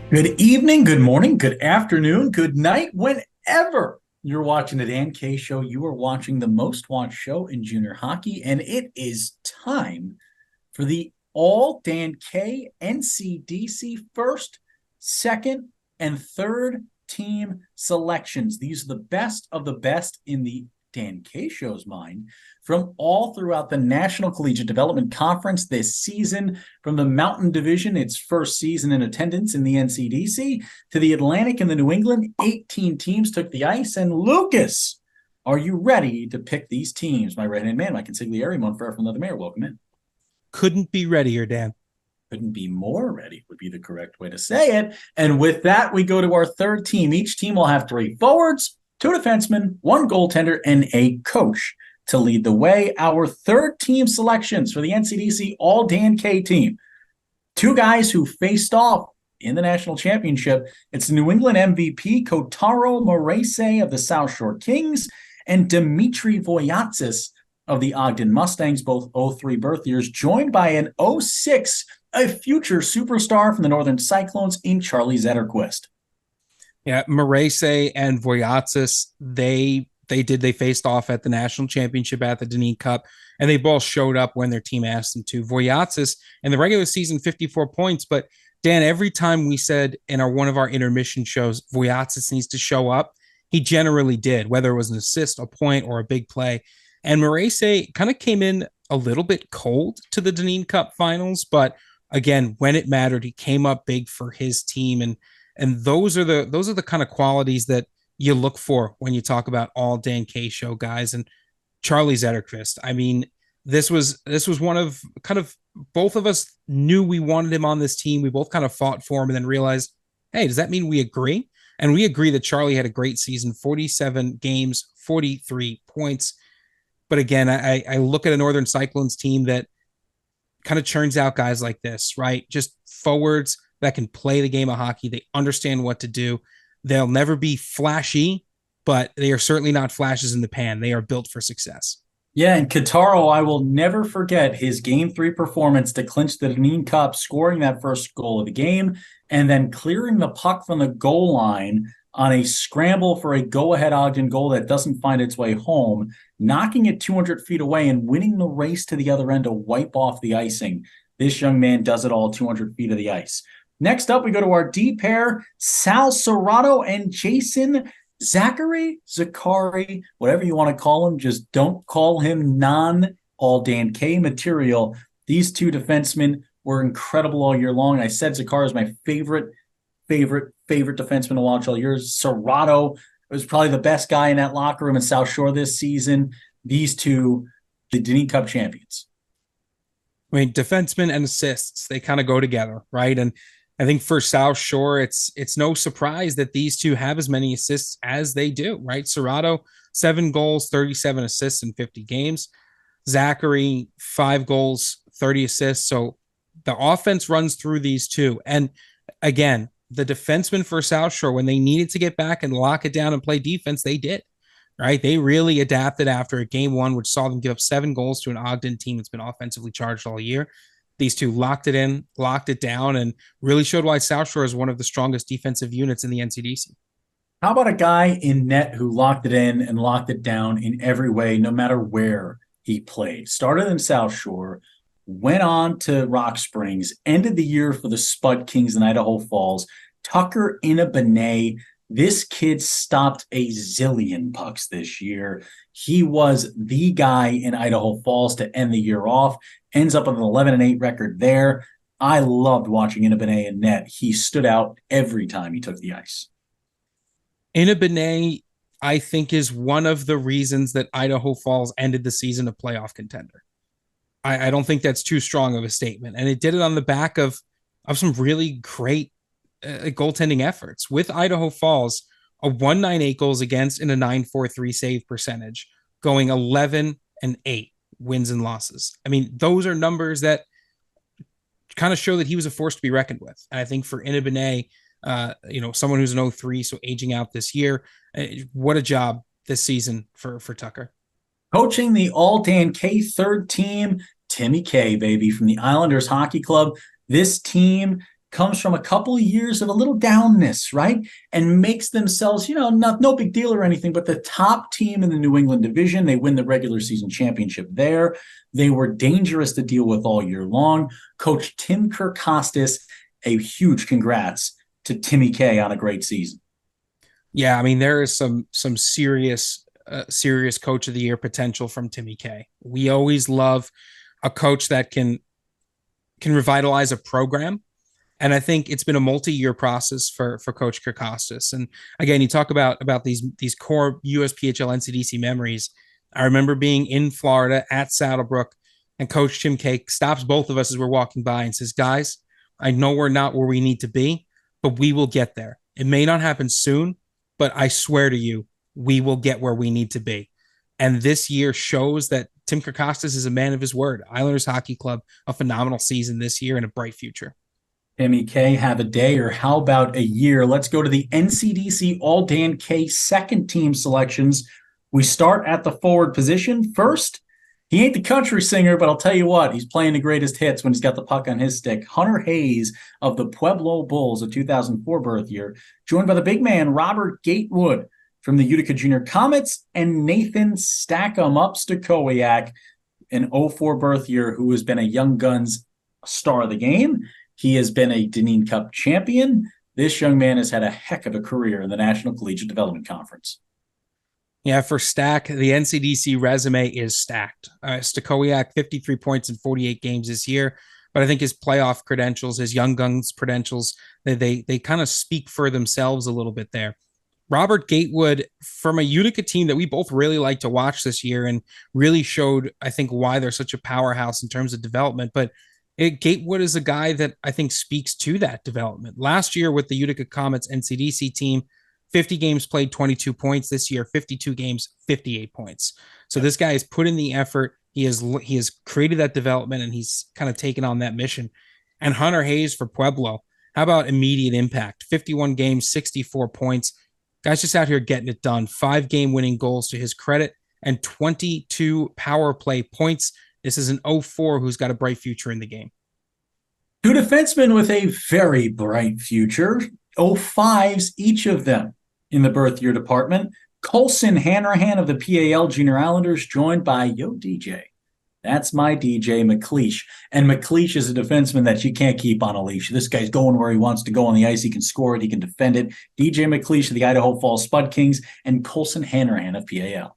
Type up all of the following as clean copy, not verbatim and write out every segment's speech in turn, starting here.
Good evening, good morning, good afternoon, good night, whenever you're watching the Dan K Show. You are watching the most watched show in junior hockey, and it is time for the all Dan K NCDC first, second, and third team selections. These are the best of the best in the Dan K Show's mind from all throughout the National Collegiate Development Conference this season, from the Mountain Division, its first season in attendance in the NCDC, to the Atlantic and the New England. 18 teams took the ice, and Lucas, are you ready to pick these teams? My right-hand man, my consigliere, Monfrere from the Mayor, welcome in. Couldn't be readier, Dan. Couldn't be more ready would be the correct way to say it. And with that, we go to our third team. Each team will have 3 forwards, 2 defensemen, 1 goaltender, and a coach to lead the way. Our third team selections for the NCDC All Dan K team. 2 guys who faced off in the national championship. It's the New England MVP, Kotaro Morese of the South Shore Kings, and Dmitry Voyatsis of the Ogden Mustangs, both 03 birth years, joined by an 06, a future superstar from the Northern Cyclones in Charlie Zetterquist. Yeah, Morese and Voyatsis, they faced off at the national championship at the Deneen Cup, and they both showed up when their team asked them to. Voyatsis in the regular season, 54 points, but Dan, every time we said in one of our intermission shows, Voyatsis needs to show up, he generally did, whether it was an assist, a point, or a big play. And Morese kind of came in a little bit cold to the Deneen Cup finals, but again, when it mattered, he came up big for his team, and those are the kind of qualities that you look for when you talk about all Dan K Show guys. And Charlie Zetterquist, I mean, this was one of kind of, both of us knew we wanted him on this team. We both kind of fought for him and then realized, hey, does that mean we agree? And we agree that Charlie had a great season, 47 games, 43 points. But again, I look at a Northern Cyclones team that kind of churns out guys like this, right? Just forwards that can play the game of hockey. They understand what to do. They'll never be flashy, but they are certainly not flashes in the pan. They are built for success. Yeah, and Kataro, I will never forget his Game 3 performance to clinch the Deneen Cup, scoring that first goal of the game, and then clearing the puck from the goal line on a scramble for a go-ahead Ogden goal that doesn't find its way home, knocking it 200 feet away and winning the race to the other end to wipe off the icing. This young man does it all 200 feet of the ice. Next up, we go to our D pair, Sal Serrato and Jason Zakari, whatever you want to call him. Just don't call him non-all Dan K material. These 2 defensemen were incredible all year long. I said Zakari is my favorite defenseman to watch all year. Serrato was probably the best guy in that locker room in South Shore this season. These 2, the Deneen Cup champions. I mean, defensemen and assists, they kind of go together, right? And I think for South Shore, it's no surprise that these 2 have as many assists as they do, right? Serrato, 7 goals, 37 assists in 50 games. Zachary, 5 goals, 30 assists. So the offense runs through these 2. And again, the defensemen for South Shore, when they needed to get back and lock it down and play defense, they did, right? They really adapted after game 1, which saw them give up 7 goals to an Ogden team that's been offensively charged all year. These 2 locked it in, locked it down, and really showed why South Shore is one of the strongest defensive units in the NCDC. How about a guy in net who locked it in and locked it down in every way, no matter where he played? Started in South Shore, went on to Rock Springs, ended the year for the Spud Kings in Idaho Falls. Tucker Inabene, this kid stopped a zillion pucks this year. He was the guy in Idaho Falls to end the year off. Ends up with an 11-8 record there. I loved watching Inabene in net. He stood out every time he took the ice. Inabene, I think, is one of the reasons that Idaho Falls ended the season a playoff contender. I don't think that's too strong of a statement. And it did it on the back of some really great goaltending efforts. With Idaho Falls, a 198 goals against and a 943 save percentage, going 11-8 wins and losses. I mean, those are numbers that kind of show that he was a force to be reckoned with. And I think for Inabene, someone who's an 03, so aging out this year, what a job this season for Tucker. Coaching the All Dan K third team, Timmy K, baby, from the Islanders Hockey Club. This team comes from a couple of years of a little downness, right? And makes themselves, no big deal or anything, but the top team in the New England division. They win the regular season championship there. They were dangerous to deal with all year long. Coach Tim Kirkostas, a huge congrats to Timmy K on a great season. Yeah, I mean, there is some serious coach of the year potential from Timmy K. We always love a coach that can revitalize a program. And I think it's been a multi-year process for Coach Kirkostas. And again, you talk about these core USPHL NCDC memories. I remember being in Florida at Saddlebrook, and Coach Tim K stops both of us as we're walking by and says, "Guys, I know we're not where we need to be, but we will get there. It may not happen soon, but I swear to you, we will get where we need to be." And this year shows that Tim Kirkostas is a man of his word. Islanders Hockey Club, a phenomenal season this year and a bright future. Timmy K, have a day, or how about a year? Let's go to the NCDC All Dan K second team selections. We start at the forward position. First, he ain't the country singer, but I'll tell you what, he's playing the greatest hits when he's got the puck on his stick. Hunter Hayes of the Pueblo Bulls, a 2004 birth year, joined by the big man Robert Gatewood from the Utica Junior Comets, and Nathan Stackham up Stakowiak, an 04 birth year, who has been a Young Guns star of the game. He has been a Dineen Cup champion. This young man has had a heck of a career in the National Collegiate Development Conference. Yeah, for Stack, the NCDC resume is stacked. Stakowiak, 53 points in 48 games this year. But I think his playoff credentials, his Young Guns credentials, they kind of speak for themselves a little bit there. Robert Gatewood, from a Utica team that we both really like to watch this year, and really showed, I think, why they're such a powerhouse in terms of development. But Gatewood is a guy that I think speaks to that development. Last year with the Utica Comets NCDC team, 50 games played, 22 points. This year, 52 games, 58 points. So this guy has put in the effort. He has created that development, and he's kind of taken on that mission. And Hunter Hayes for Pueblo, how about immediate impact? 51 games, 64 points. Guy's just out here getting it done. 5 game-winning goals to his credit, and 22 power play points. This is an 04 who's got a bright future in the game. 2 defensemen with a very bright future. 05s, each of them in the birth year department. Colson Hanrahan of the PAL Junior Islanders, joined by Yo DJ. That's my DJ, McLeish. And McLeish is a defenseman that you can't keep on a leash. This guy's going where he wants to go on the ice. He can score it. He can defend it. DJ McLeish of the Idaho Falls Spud Kings, and Colson Hanrahan of PAL.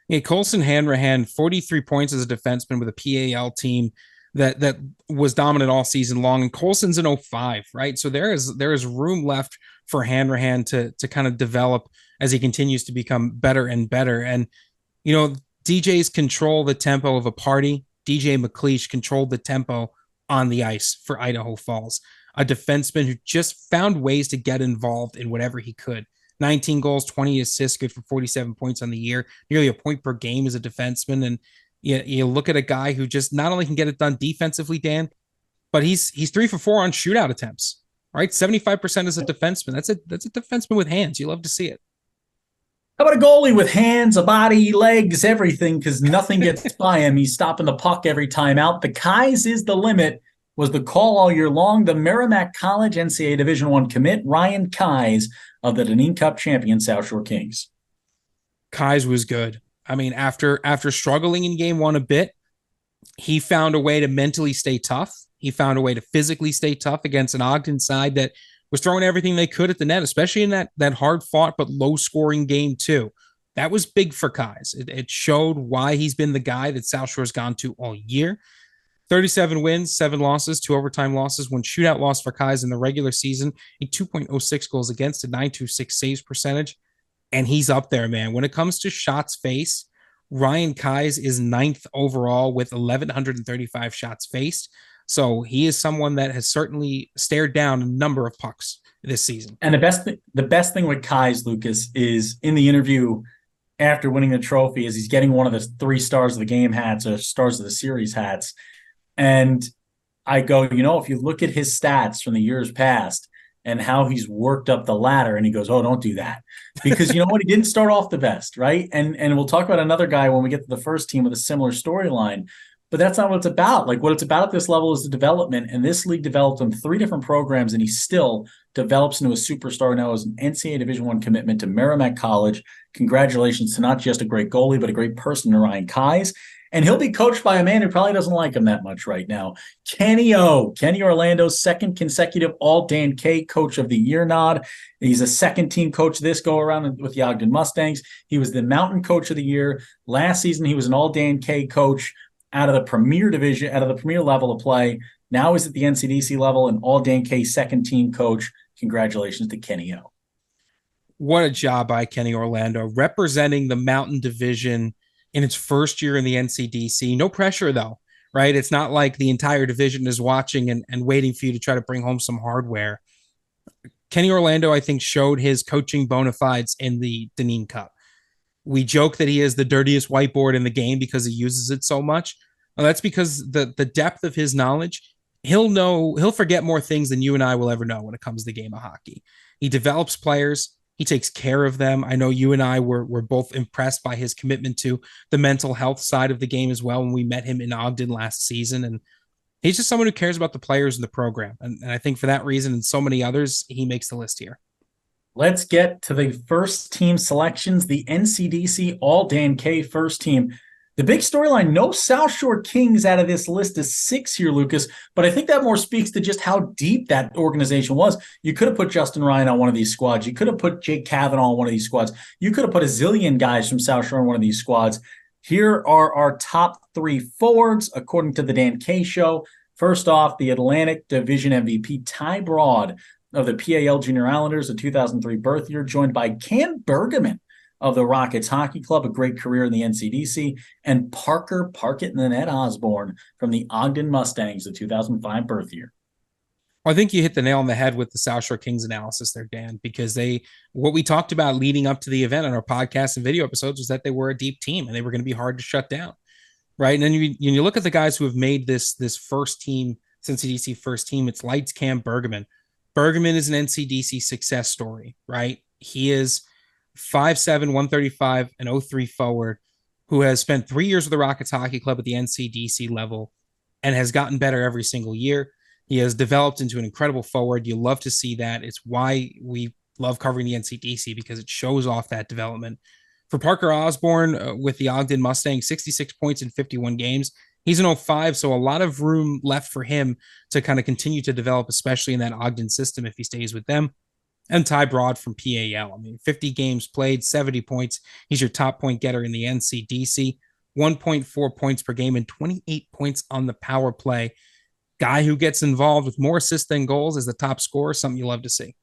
Yeah, Colson Hanrahan, 43 points as a defenseman with a PAL team that was dominant all season long. And Colson's an 05, right? So there is room left for Hanrahan to kind of develop as he continues to become better and better. And, DJs control the tempo of a party. DJ McLeish controlled the tempo on the ice for Idaho Falls, a defenseman who just found ways to get involved in whatever he could. 19 goals, 20 assists, good for 47 points on the year, nearly a point per game as a defenseman. And you look at a guy who just not only can get it done defensively, Dan, but he's 3 for 4 on shootout attempts, right? 75% as a defenseman. That's a defenseman with hands. You love to see it. How about a goalie with hands, a body, legs, everything, because nothing gets by him. He's stopping the puck every time out. The Kai's is the limit was the call all year long. The Merrimack College NCAA Division I commit, Ryan Kai's of the Dineen Cup champion South Shore Kings. Kai's was good. I mean, after struggling in game 1 a bit, he found a way to mentally stay tough. He found a way to physically stay tough against an Ogden side that was throwing everything they could at the net, especially in that hard-fought but low-scoring game 2. That was big for Kai's. It showed why he's been the guy that South Shore's gone to all year. 37 wins, 7 losses, 2 overtime losses, 1 shootout loss for Kai's in the regular season, a 2.06 goals against, a 926 saves percentage, and he's up there, man. When it comes to shots faced, Ryan Kai's is 9th overall with 1,135 shots faced. So he is someone that has certainly stared down a number of pucks this season. And the best thing with Kai's, Lucas, is in the interview after winning the trophy, is he's getting one of the 3 stars of the game hats or stars of the series hats. And I go, if you look at his stats from the years past and how he's worked up the ladder, and he goes, oh, don't do that. Because you know what? He didn't start off the best, right? And we'll talk about another guy when we get to the first team with a similar storyline. But that's not what it's about. Like what it's about at this level is the development. And this league developed him three different programs, and he still develops into a superstar now as an NCAA Division I commitment to Merrimack College. Congratulations to not just a great goalie, but a great person, Ryan Kais. And he'll be coached by a man who probably doesn't like him that much right now. Kenny Orlando's second consecutive All Dan K Coach of the Year nod. He's a second team coach this go around with the Ogden Mustangs. He was the Mountain Coach of the Year. Last season, he was an All Dan K coach out of the premier division, out of the premier level of play. Now he's at the NCDC level, and All Dan K second team coach. Congratulations to Kenny O. What a job by Kenny Orlando, representing the Mountain Division in its first year in the NCDC. No pressure, though, right? It's not like the entire division is watching and waiting for you to try to bring home some hardware. Kenny Orlando, I think, showed his coaching bona fides in the Deneen Cup. We joke that he is the dirtiest whiteboard in the game because he uses it so much. Well, that's because the depth of his knowledge, he'll forget more things than you and I will ever know when it comes to the game of hockey. He develops players. He takes care of them. I know you and I were both impressed by his commitment to the mental health side of the game as well when we met him in Ogden last season. And he's just someone who cares about the players in the program. And I think for that reason and so many others, he makes the list here. Let's get to the first team selections, the NCDC All Dan K first team. The big storyline, no South Shore Kings out of this list is 6 here, Lucas, but I think that more speaks to just how deep that organization was. You could have put Justin Ryan on one of these squads. You could have put Jake Kavanaugh on one of these squads. You could have put a zillion guys from South Shore on one of these squads. Here are our top 3 forwards, according to the Dan K Show. First off, the Atlantic Division MVP, Ty Broad of the PAL Junior Islanders, a 2003 birth year, joined by Cam Bergman of the Rockets Hockey Club, a great career in the NCDC, and Parker Parkett in the Net Osborne from the Ogden Mustangs, the 2005 birth year. I think you hit the nail on the head with the South Shore Kings analysis there, Dan, because what we talked about leading up to the event on our podcast and video episodes was that they were a deep team and they were going to be hard to shut down, right? And then you look at the guys who have made this first team, NCDC first team, it's Lights Cam Bergman. Bergman is an NCDC success story, right? He is 5'7", 135, and 03 forward who has spent 3 years with the Rockets Hockey Club at the NCDC level and has gotten better every single year. He has developed into an incredible forward. You love to see that. It's why we love covering the NCDC because it shows off that development. For Parker Osborne with the Ogden Mustangs, 66 points in 51 games. He's an 05, so a lot of room left for him to kind of continue to develop, especially in that Ogden system if he stays with them. And Ty Broad from PAL. I mean, 50 games played, 70 points. He's your top point getter in the NCDC, 1.4 points per game and 28 points on the power play. Guy who gets involved with more assists than goals as the top scorer, something you love to see.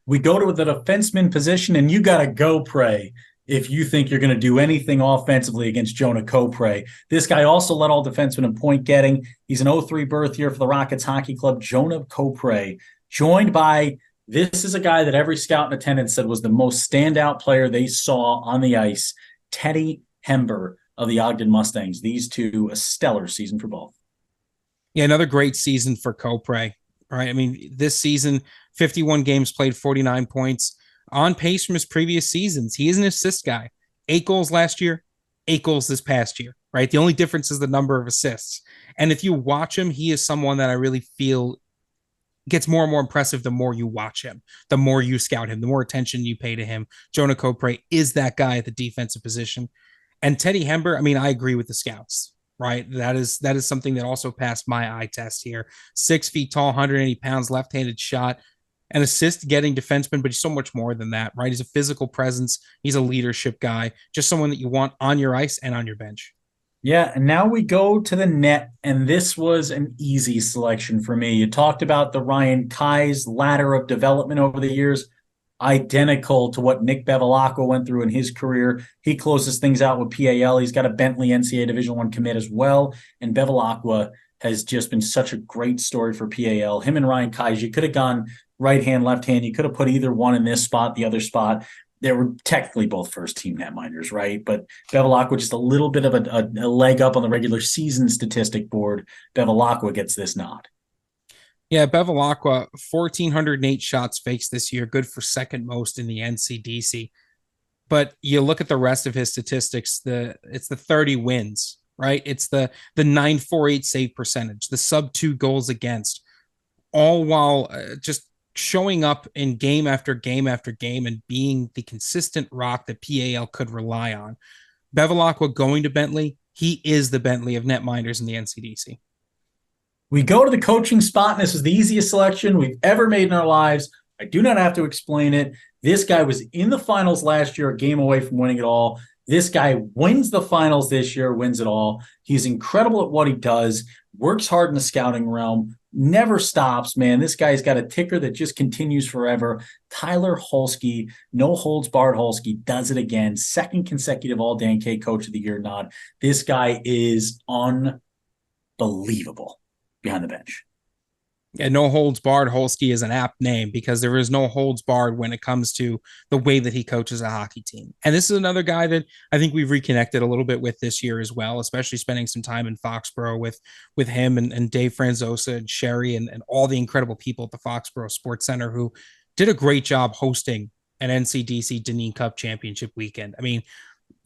We go to the defenseman position, and you got to go pray if you think you're going to do anything offensively against Jonah Copray. This guy also led all defensemen in point getting. He's an 03 birth year for the Rockets Hockey Club. Jonah Copray, joined by, this is a guy that every scout in attendance said was the most standout player they saw on the ice, Teddy Hember of the Ogden Mustangs. These two, a stellar season for both. Yeah, another great season for Copray. All right. I mean, this season, 51 games played, 49 points, on pace from his previous seasons. He is an assist guy. 8 goals last year, 8 goals this past year, right? The only difference is the number of assists. And if you watch him, he is someone that I really feel gets more and more impressive the more you watch him, the more you scout him, the more attention you pay to him. Jonah Copray is that guy at the defensive position. And Teddy Hember, I mean, I agree with the scouts, right? That is something that also passed my eye test here. 6 feet tall, 180 pounds, left-handed shot, an assist getting defenseman, but he's so much more than that, right? He's a physical presence. He's a leadership guy, just someone that you want on your ice and on your bench. Yeah, and now we go to the net, and this was an easy selection for me. You talked about the Ryan Kais ladder of development over the years, identical to what Nick Bevilacqua went through in his career. He closes things out with PAL. He's got a Bentley NCAA Division I commit as well, and Bevilacqua has just been such a great story for PAL. Him and Ryan Kais, you could have gone right hand, left hand. You could have put either one in this spot, the other spot. They were technically both first-team netminders, right? But Bevilacqua just a little bit of a leg up on the regular season statistic board. Bevilacqua gets this nod. Yeah, Bevilacqua, 1,408 shots fakes this year, good for second most in the NCDC. But you look at the rest of his statistics, it's the 30 wins, right? It's the 948 save percentage, the sub 2 goals against, all while just showing up in game after game after game and being the consistent rock that PAL could rely on. Bevilacqua going to Bentley, he is the Bentley of netminders in the NCDC. We go to the coaching spot, and this is the easiest selection we've ever made in our lives. I do not have to explain it. This guy was in the finals last year, a game away from winning it all. This guy wins the finals this year, wins it all. He's incredible at what he does, works hard in the scouting realm, never stops, man. This guy's got a ticker that just continues forever. Tyler Holsky, no holds barred Holsky, does it again. Second consecutive All-Dan K Coach of the Year nod. This guy is unbelievable behind the bench. Yeah, no holds barred Holsky is an apt name because there is no holds barred when it comes to the way that he coaches a hockey team. And this is another guy that I think we've reconnected a little bit with this year as well, especially spending some time in Foxborough with him and Dave Franzosa and Sherry and all the incredible people at the Foxborough Sports Center who did a great job hosting an NCDC Dineen Cup Championship weekend. I mean,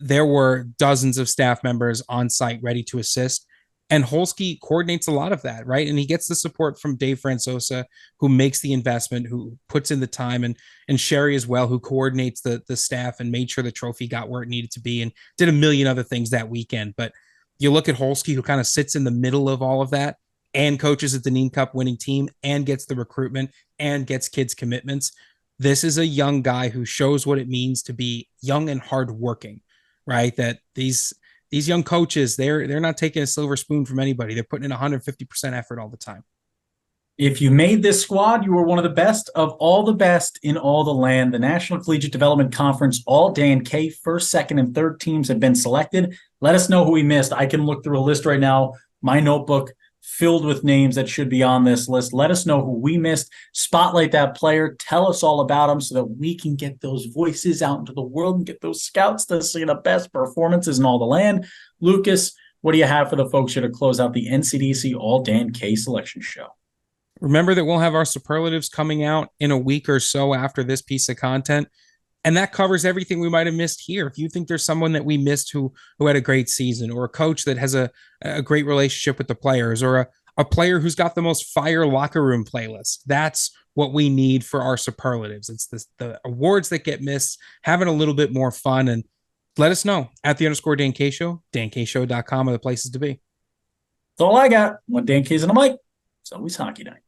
there were dozens of staff members on site ready to assist. And Holsky coordinates a lot of that, right? And he gets the support from Dave Franzosa, who makes the investment, who puts in the time, and Sherry as well, who coordinates the staff and made sure the trophy got where it needed to be and did a million other things that weekend. But you look at Holsky, who kind of sits in the middle of all of that and coaches a Dineen Cup winning team and gets the recruitment and gets kids commitments. This is a young guy who shows what it means to be young and hardworking, right? That these young coaches, they're not taking a silver spoon from anybody. They're putting in 150% effort all the time. If you made this squad, you were one of the best of all the best in all the land. The National Collegiate Development Conference All-Dan K first, second, and third teams have been selected. Let us know who we missed. I can look through a list right now. My notebook filled with names that should be on this list. Let us know who we missed. Spotlight that player. Tell us all about them so that we can get those voices out into the world and get those scouts to see the best performances in all the land. Lucas, what do you have for the folks here to close out the NCDC All-Dan K selection show? Remember that we'll have our superlatives coming out in a week or so after this piece of content. And that covers everything we might have missed here. If you think there's someone that we missed who had a great season, or a coach that has a great relationship with the players, or a player who's got the most fire locker room playlist, that's what we need for our superlatives. It's the awards that get missed, having a little bit more fun. And let us know at _Dan K Show. DanKShow.com are the places to be. That's all I got. When Dan K's on the mic, it's always hockey night.